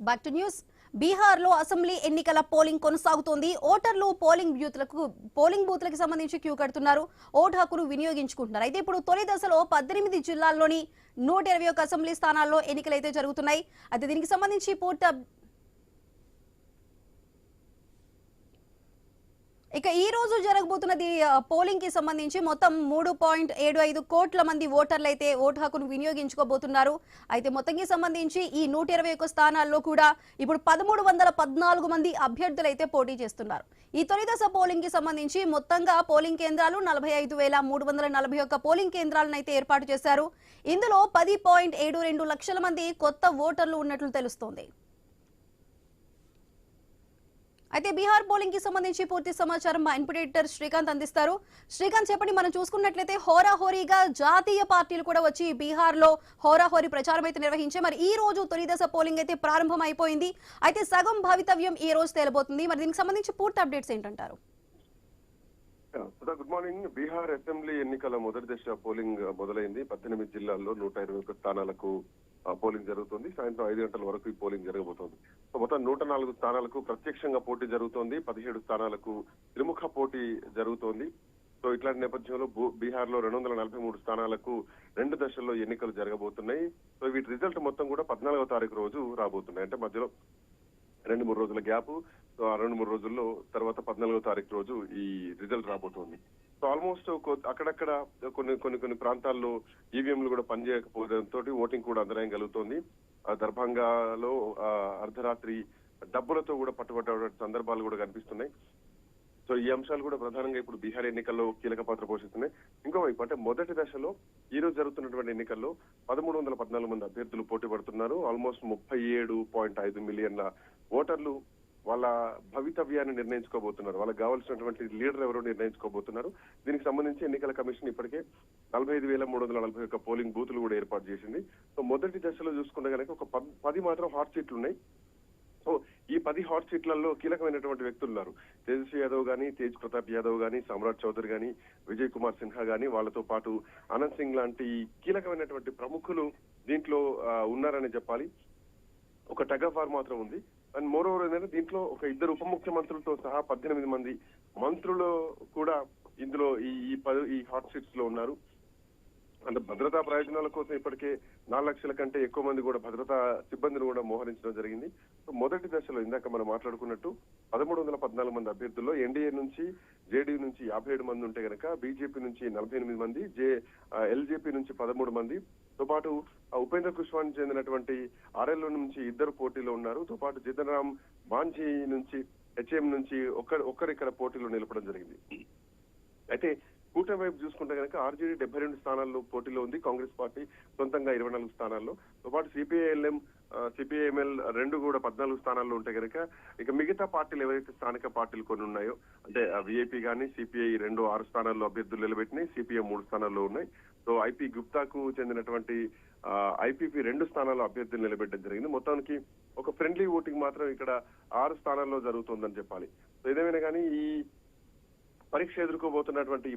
Back to news. బీహార్లో assembly ఎన్నికల polling కొనసాగుతోంది. ఓటర్లు పోలింగ్ బూత్లకు సంబంధించి క్యూ కడుతున్నారు. ఓటు హక్కును వినియోగించుకుంటున్నారు. అయితే ఇప్పుడు తొలి దశలో 18 జిల్లాల్లోని 121 అసెంబ్లీ స్థానాల్లో ఎన్నికలైతే జరుగుతున్నాయి. అయితే దీనికి సంబంధించి ఇక ఈ రోజు జరగబోతున్నది పోలింగ్ కి సంబంధించి మొత్తం 3.75 కోట్ల మంది ఓటర్లు అయితే ఓటు హక్కును వినియోగించుకోబోతున్నారు. అయితే మొత్తంకి సంబంధించి ఈ 121 స్థానాల్లో కూడా ఇప్పుడు 1314 మంది అభ్యర్థులు అయితే పోటీ చేస్తున్నారు. ఈ తొలి దశ పోలింగ్ కి సంబంధించి మొత్తంగా పోలింగ్ కేంద్రాలు 45,341 పోలింగ్ కేంద్రాలను అయితే ఏర్పాటు చేశారు. ఇందులో 10.72 లక్షల మంది కొత్త ఓటర్లు ఉన్నట్లు తెలుస్తోంది. అయితే బీహార్ పోలింగ్ కి సంబంధించి పూర్తి సమాచారం మా ఇన్పుట్ ఎడిటర్ శ్రీకాంత్ అందిస్తారు. శ్రీకాంత్, చెప్పండి. మనం చూసుకున్నట్లయితే హోరాహోరీగా జాతీయ పార్టీలు కూడా వచ్చి బీహార్ లో హోరాహోరీ ప్రచారం అయితే నిర్వహించాయి. మరి ఈ రోజు తొలి దశ పోలింగ్ అయితే ప్రారంభం అయిపోయింది. అయితే సగం భవితవ్యం ఈ రోజు తేలబోతుంది. మరి దీనికి సంబంధించి పూర్తి అప్డేట్స్ ఏంటంటారు? Good morning. బీహార్ అసెంబ్లీ ఎన్నికల మొదటి దశ పోలింగ్ మొదలైంది. 18 జిల్లాల్లో 121 స్థానాలకు పోలింగ్ జరుగుతుంది. సాయంత్రం 5 గంటల వరకు ఈ పోలింగ్ జరగబోతోంది. మొత్తం 104 స్థానాలకు ప్రత్యక్షంగా పోటీ జరుగుతోంది. 17 స్థానాలకు త్రిముఖ పోటీ జరుగుతోంది. సో ఇట్లాంటి నేపథ్యంలో బీహార్ లో 243 స్థానాలకు 2 దశల్లో ఎన్నికలు జరగబోతున్నాయి. సో వీటి రిజల్ట్ మొత్తం కూడా 14వ తారీఖు రోజు రాబోతున్నాయి. అంటే మధ్యలో 2-3 రోజుల గ్యాప్. సో ఆ 2-3 రోజుల్లో తర్వాత 14వ తారీఖు రోజు ఈ రిజల్ట్ రాబోతోంది. సో ఆల్మోస్ట్ అక్కడక్కడ కొన్ని ప్రాంతాల్లో ఈవీఎంలు కూడా పనిచేయకపోవడంతో ఓటింగ్ కూడా అంతరాయం కలుగుతోంది. దర్భంగాలో అర్ధరాత్రి డబ్బులతో కూడా పట్టుబట్టే సందర్భాలు కూడా కనిపిస్తున్నాయి. సో ఈ అంశాలు కూడా ప్రధానంగా ఇప్పుడు బీహార్ ఎన్నికల్లో కీలక పాత్ర పోషిస్తున్నాయి. ఇంకోవైపు అంటే మొదటి దశలో ఈ రోజు జరుగుతున్నటువంటి ఎన్నికల్లో 1314 మంది అభ్యర్థులు పోటీ పడుతున్నారు. ఆల్మోస్ట్ 37.5 మిలియన్ల ఓటర్లు వాళ్ళ భవితవ్యాన్ని నిర్ణయించుకోబోతున్నారు. వాళ్ళకి కావాల్సినటువంటి లీడర్ ఎవరో నిర్ణయించుకోబోతున్నారు. దీనికి సంబంధించి ఎన్నికల కమిషన్ ఇప్పటికే 45,341 పోలింగ్ బూతులు కూడా ఏర్పాటు చేసింది. సో మొదటి దశలో చూసుకుంటే కనుక ఒక 10 మాత్రం హాట్ సీట్లు ఉన్నాయి. సో ఈ 10 హాట్ సీట్లలో కీలకమైనటువంటి వ్యక్తులు ఉన్నారు. తేజస్వి యాదవ్ గానీ, తేజ్ ప్రతాప్ యాదవ్ గానీ, సామ్రాట్ చౌదరి గానీ, విజయ్ కుమార్ సిన్హా గానీ, వాళ్ళతో పాటు ఆనంద్ సింగ్ లాంటి కీలకమైనటువంటి ప్రముఖులు దీంట్లో ఉన్నారని చెప్పాలి. ఒక టగ్ ఆఫ్ వార్ మాత్రం ఉంది. అండ్ మోర్ ఓవర్ ఏంటంటే దీంట్లో ఒక 2 ఉప ముఖ్యమంత్రులతో సహా 18 మంది మంత్రులు కూడా ఇందులో ఈ హాట్ సీట్స్ లో ఉన్నారు. అంటే భద్రతా ప్రయోజనాల కోసం ఇప్పటికే 4 లక్షల కంటే ఎక్కువ మంది కూడా భద్రతా సిబ్బందిని కూడా మోహరించడం జరిగింది. మొదటి దశలో ఇందాక మనం మాట్లాడుకున్నట్టు 1314 మంది అభ్యర్థుల్లో ఎన్డీఏ నుంచి, జేడీయూ నుంచి 57 మంది ఉంటే గనక బీజేపీ నుంచి 48 మంది, ఎల్జేపీ నుంచి 13 మంది, తో పాటు ఉపేంద్ర కుష్వానికి చెందినటువంటి ఆర్ఎల్ఓ నుంచి 2 పోటీలో ఉన్నారు. తో పాటు జితన్ రామ్ మాంఝీ నుంచి హెచ్ఎం నుంచి ఒక్కరు ఇక్కడ పోటీలో నిలపడం జరిగింది. అయితే కూటమి వైపు చూసుకుంటే కనుక ఆర్జేడీ 72 స్థానాల్లో పోటీలో ఉంది. కాంగ్రెస్ పార్టీ సొంతంగా 24 స్థానాల్లో, తో పాటు సిపిఐఎల్ఎం, సిపిఐఎంఎల్ 2 కూడా 14 స్థానాల్లో ఉంటే కనుక ఇక మిగతా పార్టీలు ఏవైతే స్థానిక పార్టీలు కొన్ని ఉన్నాయో అంటే విఐపీ కానీ సిపిఐ 6 స్థానాల్లో అభ్యర్థులు నిలబెట్టినాయి. సిపిఎం 3 స్థానాల్లో ఉన్నాయి. సో ఐపీ గుప్తాకు చెందినటువంటి ఐపీపీ 2 స్థానాల్లో అభ్యర్థులు నిలబెట్టడం జరిగింది. మొత్తానికి ఒక ఫ్రెండ్లీ ఓటింగ్ మాత్రం ఇక్కడ 6 స్థానాల్లో జరుగుతుందని చెప్పాలి. సో ఏదేమైనా కానీ ఈ పరీక్ష ఎదుర్కోబోతున్నటువంటి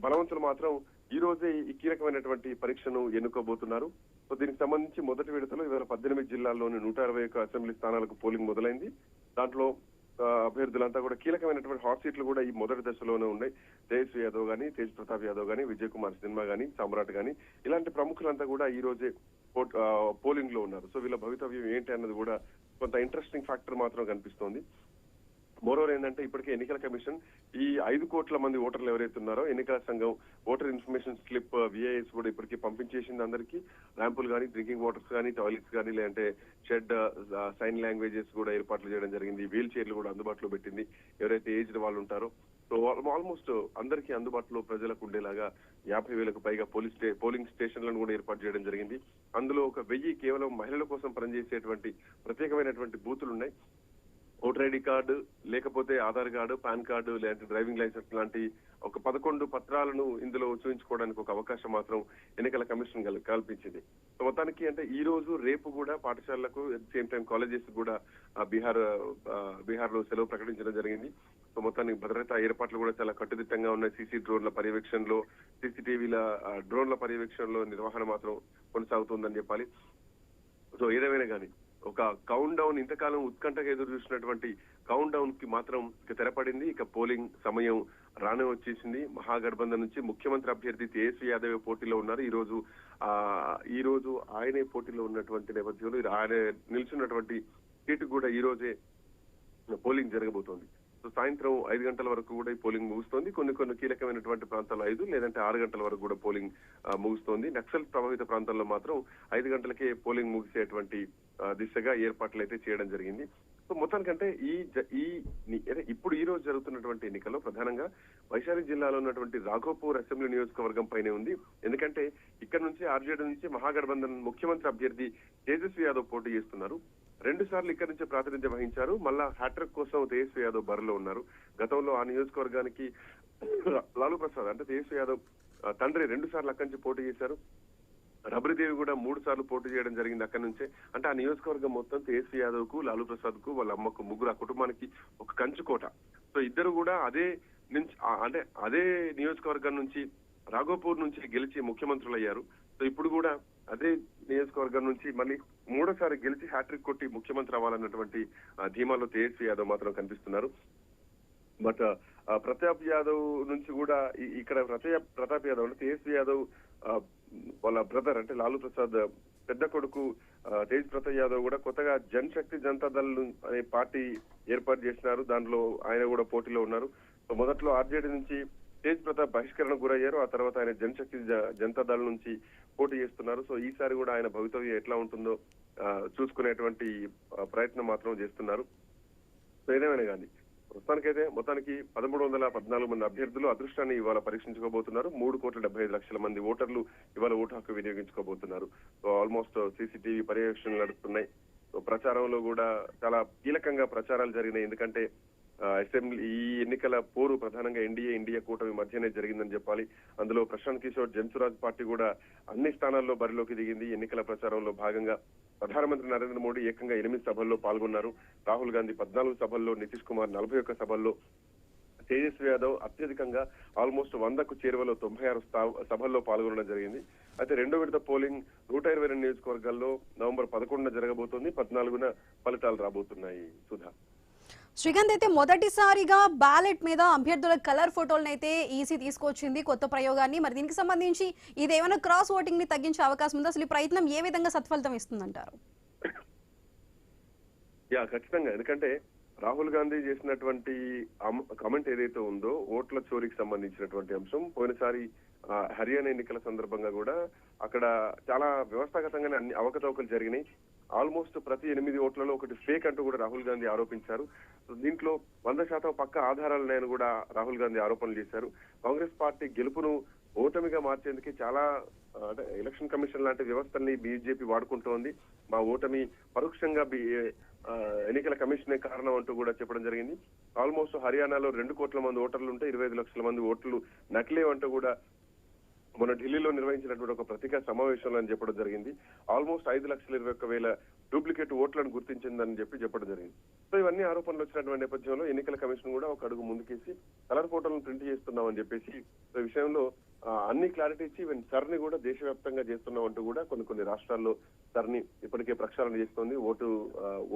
బలవంతులు మాత్రం ఈ రోజే ఈ కీలకమైనటువంటి పరీక్షను ఎన్నుకోబోతున్నారు. సో దీనికి సంబంధించి మొదటి విడతలో ఇవాళ 18 జిల్లాల్లోని 121 అసెంబ్లీ స్థానాలకు పోలింగ్ మొదలైంది. దాంట్లో అభ్యర్థులంతా కూడా కీలకమైనటువంటి హాట్ సీట్లు కూడా ఈ మొదటి దశలోనే ఉన్నాయి. తేజస్వి యాదవ్ గానీ, తేజ్ ప్రతాప్ యాదవ్ గానీ, విజయ్ కుమార్ సిన్హా గానీ, సామ్రాట్ గానీ, ఇలాంటి ప్రముఖులంతా కూడా ఈ రోజే పోలింగ్ లో ఉన్నారు. సో వీళ్ళ భవితవ్యం ఏంటి అన్నది కూడా కొంత ఇంట్రెస్టింగ్ ఫ్యాక్టర్ మాత్రం కనిపిస్తోంది. మోరోవర్ ఏంటంటే ఇప్పటికే ఎన్నికల కమిషన్ ఈ 5 కోట్ల మంది ఓటర్లు ఎవరైతే ఉన్నారో ఎన్నికల సంఘం ఓటర్ ఇన్ఫర్మేషన్ స్లిప్ విఐఎస్ కూడా ఇప్పటికీ పంపించేసింది అందరికీ. ర్యాంపులు కానీ, డ్రింకింగ్ వాటర్స్ కానీ, టాయిలెట్స్ కానీ, లేదంటే షెడ్, సైన్ లాంగ్వేజెస్ కూడా ఏర్పాట్లు చేయడం జరిగింది. వీల్ చైర్లు కూడా అందుబాటులో పెట్టింది ఎవరైతే ఏజ్డ్ వాళ్ళు ఉంటారో. సో ఆల్మోస్ట్ అందరికీ అందుబాటులో ప్రజలకు ఉండేలాగా 50,000కు పైగా పోలింగ్ స్టేషన్లను కూడా ఏర్పాటు చేయడం జరిగింది. అందులో ఒక 1000 కేవలం మహిళల కోసం పనిచేసేటువంటి ప్రత్యేకమైనటువంటి బూతులు ఉన్నాయి. ఓటర్ ఐడి కార్డు, లేకపోతే ఆధార్ కార్డు, పాన్ కార్డు, లేదంటే డ్రైవింగ్ లైసెన్స్ లాంటి ఒక 11 పత్రాలను ఇందులో చూపించుకోవడానికి ఒక అవకాశం మాత్రం ఎన్నికల కమిషన్ కల్పించింది. సో మొత్తానికి అంటే ఈ రోజు రేపు కూడా పాఠశాలలకు, సేమ్ టైం కాలేజెస్ కూడా బీహార్ లో సెలవు ప్రకటించడం జరిగింది. సో మొత్తానికి భద్రతా ఏర్పాట్లు కూడా చాలా కట్టుదిట్టంగా ఉన్నాయి. సీసీటీవీల డ్రోన్ల పర్యవేక్షణలో నిర్వహణ మాత్రం కొనసాగుతుందని చెప్పాలి. సో ఏదేమైనా కానీ ఒక కౌంట్ డౌన్ ఇంతకాలం ఉత్కంఠగా ఎదురు చూసినటువంటి కౌంట్ డౌన్ కి మాత్రం ఇక తెరపడింది. ఇక పోలింగ్ సమయం రానే వచ్చేసింది. మహాగఠబంధన్ నుంచి ముఖ్యమంత్రి అభ్యర్థి తేజస్వి యాదవ్ పోటీలో ఉన్నారు. ఈ రోజు ఆయనే పోటీలో ఉన్నటువంటి నేపథ్యంలో ఆయన నిల్చున్నటువంటి సీటు కూడా ఈ రోజే పోలింగ్ జరగబోతోంది. సో సాయంత్రం 5 గంటల వరకు కూడా ఈ పోలింగ్ ముగుస్తోంది. కొన్ని కీలకమైనటువంటి ప్రాంతాల్లో 5 లేదంటే 6 గంటల వరకు కూడా పోలింగ్ ముగుస్తోంది. నక్సల్ ప్రభావిత ప్రాంతాల్లో మాత్రం 5 గంటలకే పోలింగ్ ముగిసేటువంటి దిశగా ఏర్పాట్లు అయితే చేయడం జరిగింది. సో మొత్తానికంటే ఇప్పుడు ఈ రోజు జరుగుతున్నటువంటి ఎన్నికల్లో ప్రధానంగా వైశాలి జిల్లాలో ఉన్నటువంటి రాఘోపూర్ అసెంబ్లీ నియోజకవర్గం పైనే ఉంది. ఎందుకంటే ఇక్కడ నుంచి ఆర్జేడీ నుంచి మహాగఠబంధన్ ముఖ్యమంత్రి అభ్యర్థి తేజస్వి యాదవ్ పోటీ చేస్తున్నారు. 2 సార్లు ఇక్కడి నుంచి ప్రాతినిధ్యం వహించారు. మళ్ళా హ్యాట్రిక్ కోసం తేజస్వి యాదవ్ బరిలో ఉన్నారు. గతంలో ఆ నియోజకవర్గానికి లాలూ ప్రసాద్ అంటే తేజస్వి యాదవ్ తండ్రి 2 సార్లు అక్కడి నుంచి పోటీ చేశారు. రబరిదేవి కూడా 3 సార్లు పోటీ చేయడం జరిగింది అక్కడి నుంచే. అంటే ఆ నియోజకవర్గం మొత్తం తేజస్వి యాదవ్ కు, లాలూ ప్రసాద్ కు, వాళ్ళ అమ్మకు ముగ్గురు ఆ కుటుంబానికి ఒక కంచుకోట. సో ఇద్దరు కూడా అదే నియోజకవర్గం నుంచి రాఘోపూర్ నుంచి గెలిచి ముఖ్యమంత్రులు అయ్యారు. సో ఇప్పుడు కూడా అదే నియోజకవర్గం నుంచి మళ్ళీ 3సారి గెలిచి హ్యాట్రిక్ కొట్టి ముఖ్యమంత్రి అవ్వాలన్నటువంటి ధీమాలో తేజస్వి యాదవ్ మాత్రం కనిపిస్తున్నారు. బట్ ప్రతాప్ యాదవ్ నుంచి కూడా ఇక్కడ ప్రతాప్ యాదవ్ అంటే తేజస్వి యాదవ్ వాళ్ళ బ్రదర్ అంటే లాలూ ప్రసాద్ పెద్ద కొడుకు తేజ్ ప్రతాప్ యాదవ్ కూడా కొత్తగా జనశక్తి జనతాదళ్ అనే పార్టీ ఏర్పాటు చేసినారు. దాంట్లో ఆయన కూడా పోటీలో ఉన్నారు. సో మొదట్లో ఆర్జేడీ నుంచి తేజ్ ప్రతాప్ బహిష్కరణకు గురయ్యారు. ఆ తర్వాత ఆయన జనశక్తి జనతాదళ్ నుంచి పోటీ చేస్తున్నారు. సో ఈసారి కూడా ఆయన భవితవ్యం ఎట్లా ఉంటుందో చూసుకునేటువంటి ప్రయత్నం మాత్రం చేస్తున్నారు. సో ఏదేమైనా కానీ మొత్తానికి 1314 మంది అభ్యర్థులు అదృష్టాన్ని ఇవాళ పరీక్షించుకోబోతున్నారు. 3,75,00,000 మంది ఓటర్లు ఇవాళ ఓటు హక్కు వినియోగించుకోబోతున్నారు. సో ఆల్మోస్ట్ సీసీటీవీ పర్యవేక్షణలు నడుస్తున్నాయి. సో ప్రచారంలో కూడా చాలా కీలకంగా ప్రచారాలు జరిగినాయి. ఎందుకంటే అసెంబ్లీ ఈ ఎన్నికల పోరు ప్రధానంగా ఇండియా కూటమి మధ్యనే జరిగిందని చెప్పాలి. అందులో ప్రశాంత్ కిషోర్ జన్సురాజ్ పార్టీ కూడా అన్ని స్థానాల్లో బరిలోకి దిగింది. ఎన్నికల ప్రచారంలో భాగంగా ప్రధానమంత్రి నరేంద్ర మోడీ ఏకంగా 8 సభల్లో పాల్గొన్నారు. రాహుల్ గాంధీ 14 సభల్లో, నితీష్ కుమార్ 41 సభల్లో, తేజస్వి యాదవ్ అత్యధికంగా ఆల్మోస్ట్ 100కు చేరువలో 96 సభల్లో పాల్గొనడం జరిగింది. అయితే 2వ విడత పోలింగ్ 122 నియోజకవర్గాల్లో నవంబర్ 11న జరగబోతోంది. 14న ఫలితాలు రాబోతున్నాయి. సుధా, శ్రీకాంత్, అయితే మొదటిసారిగా బ్యాలెట్ మీద అభ్యర్థుల కలర్ ఫోటోలను అయితే ఈసీ తీసుకొచ్చింది, కొత్త ప్రయోగాన్ని. మరి దీనికి సంబంధించి ఇదేమైనా క్రాస్ ఓటింగ్ ని తగ్గించే అవకాశం ఉందా? అసలు ఈ ప్రయత్నం ఏ విధంగా సత్ఫలితం ఇస్తుందంటారు? ఖచ్చితంగా. ఎందుకంటే రాహుల్ గాంధీ చేసినటువంటి కామెంట్ ఏదైతే ఉందో ఓట్ల చోరీకి సంబంధించినటువంటి అంశం, పోయినసారి హర్యానా ఎన్నికల సందర్భంగా కూడా అక్కడ చాలా వ్యవస్థాగతంగానే అన్ని అవకతవకలు జరిగినాయి. ఆల్మోస్ట్ ప్రతి 8 ఓట్లలో ఒకటి ఫేక్ అంటూ కూడా రాహుల్ గాంధీ ఆరోపించారు. దీంట్లో 100% పక్క ఆధారాలున్నాయని కూడా రాహుల్ గాంధీ ఆరోపణలు చేశారు. కాంగ్రెస్ పార్టీ గెలుపును ఓటమిగా మార్చేందుకు చాలా అంటే ఎలక్షన్ కమిషన్ లాంటి వ్యవస్థల్ని బీజేపీ వాడుకుంటోంది. మా ఓటమి పరోక్షంగా ఎన్నికల కమిషనే కారణం అంటూ కూడా చెప్పడం జరిగింది. ఆల్మోస్ట్ హర్యానాలో 2 కోట్ల మంది ఓటర్లు ఉంటే 25 లక్షల మంది ఓట్లు నకిలే అంటూ కూడా మొన్న ఢిల్లీలో నిర్వహించినటువంటి ఒక పత్రికా సమావేశంలో అని చెప్పడం జరిగింది. ఆల్మోస్ట్ 5,21,000 డూప్లికేట్ ఓట్లను గుర్తించిందని చెప్పడం జరిగింది. సో ఇవన్నీ ఆరోపణలు వచ్చినటువంటి నేపథ్యంలో ఎన్నికల కమిషన్ కూడా ఒక అడుగు ముందుకేసి కలర్ ఫోటోలను ప్రింట్ చేస్తున్నామని చెప్పేసి ఈ విషయంలో అన్ని క్లారిటీ ఇచ్చి ఈవెన్ సర్ని కూడా దేశవ్యాప్తంగా చేస్తున్నాం అంటూ కూడా కొన్ని రాష్ట్రాల్లో సర్ని ఇప్పటికే ప్రక్షాళన చేస్తోంది.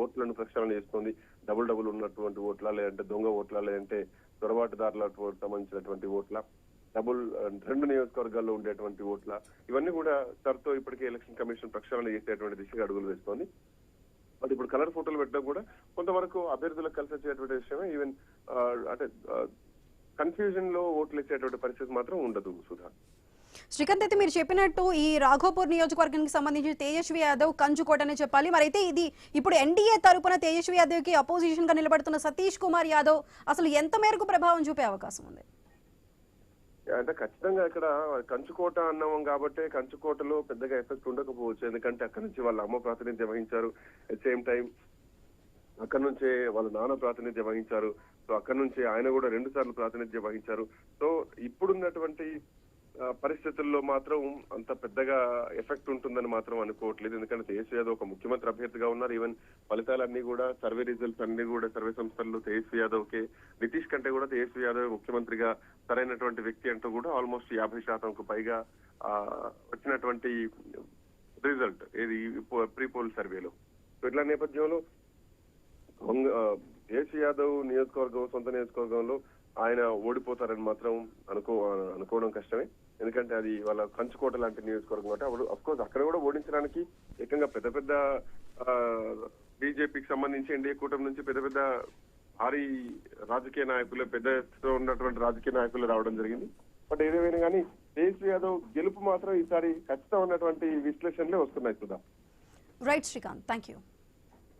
ఓట్లను ప్రక్షాళన చేస్తోంది. డబుల్ ఉన్నటువంటి ఓట్ల, లేదంటే దొంగ ఓట్ల, లేదంటే చొరబాటుదారులకు సంబంధించినటువంటి ఓట్ల, 2 నియోజకవర్గాల్లో ఉండేటువంటి ఓట్ల, ఇవన్నీ కూడా సర్తో ఇప్పటికే ఎలక్షన్ కమిషన్ ప్రక్షాళన చేసేటువంటి దిశగా అడుగులు వేస్తోంది. బట్ ఇప్పుడు కలర్ ఫోటోలు పెట్టడం కూడా కొంతవరకు అభ్యర్థులకు కలిసి వచ్చేటువంటి విషయమే. ఈవెన్ అంటే కన్ఫ్యూజన్ లో ఓట్లు ఇచ్చేటువంటి పరిస్థితి మాత్రం ఉండదు. సుధా, శ్రీకాంత్, అయితే మీరు చెప్పినట్టు ఈ రాఘోపూర్ నియోజకవర్గానికి సంబంధించి తేజస్వి యాదవ్ కంచుకోట అనే చెప్పాలి. మరి అయితే ఇది ఇప్పుడు ఎన్డీఏ తరపున తేజస్వి యాదవ్ కి అపోజిషన్ గా నిలబడుతున్న సతీష్ కుమార్ యాదవ్ అసలు ఎంత మేరకు ప్రభావం చూపే అవకాశం ఉంది? అంటే ఖచ్చితంగా ఇక్కడ కంచుకోట అన్నాం కాబట్టి కంచుకోటలో పెద్దగా ఎఫెక్ట్ ఉండకపోవచ్చు. ఎందుకంటే అక్కడ నుంచి వాళ్ళ అమ్మ ప్రాతినిధ్యం వహించారు, అట్ సేమ్ టైం అక్కడ నుంచే వాళ్ళ నాన్న ప్రాతినిధ్యం వహించారు. సో అక్కడ నుంచి ఆయన కూడా 2 సార్లు ప్రాతినిధ్యం వహించారు. సో ఇప్పుడున్నటువంటి పరిస్థితుల్లో మాత్రం అంత పెద్దగా ఎఫెక్ట్ ఉంటుందని మాత్రం అనుకోవట్లేదు. ఎందుకంటే తేజస్వి యాదవ్ ఒక ముఖ్యమంత్రి అభ్యర్థిగా ఉన్నారు. ఈవెన్ ఫలితాలన్నీ కూడా సర్వే రిజల్ట్స్ అన్ని కూడా సర్వే సంస్థల్లో తేజస్వి యాదవ్ కే, నితీష్ కంటే కూడా తేజస్వి యాదవ్ ముఖ్యమంత్రిగా సరైనటువంటి వ్యక్తి అంటూ కూడా ఆల్మోస్ట్ 50%కు పైగా వచ్చినటువంటి రిజల్ట్ ఇది ప్రీ పోల్ సర్వేలో. ఇట్లా నేపథ్యంలో తేజ్ యాదవ్ నియోజకవర్గం, సొంత నియోజకవర్గంలో ఆయన ఓడిపోతారని మాత్రం అనుకోవడం కష్టమే. ఎందుకంటే అది వాళ్ళ కంచుకోట లాంటి నియోజకవర్గం అంటే అప్పుడు అఫ్ కోర్స్ అక్కడ కూడా ఓడించడానికి ఏకంగా పెద్ద పెద్ద బీజేపీకి సంబంధించి ఎన్డీఏ కూటమి నుంచి పెద్ద పెద్ద భారీ రాజకీయ నాయకులు, పెద్ద ఉన్నటువంటి రాజకీయ నాయకులు రావడం జరిగింది. బట్ ఏదేమైనా కానీ తేజ్ యాదవ్ గెలుపు మాత్రం ఈసారి ఖచ్చితం ఉన్నటువంటి విశ్లేషణలే వస్తున్నాయి Sudha. Right Srikanth, thank you.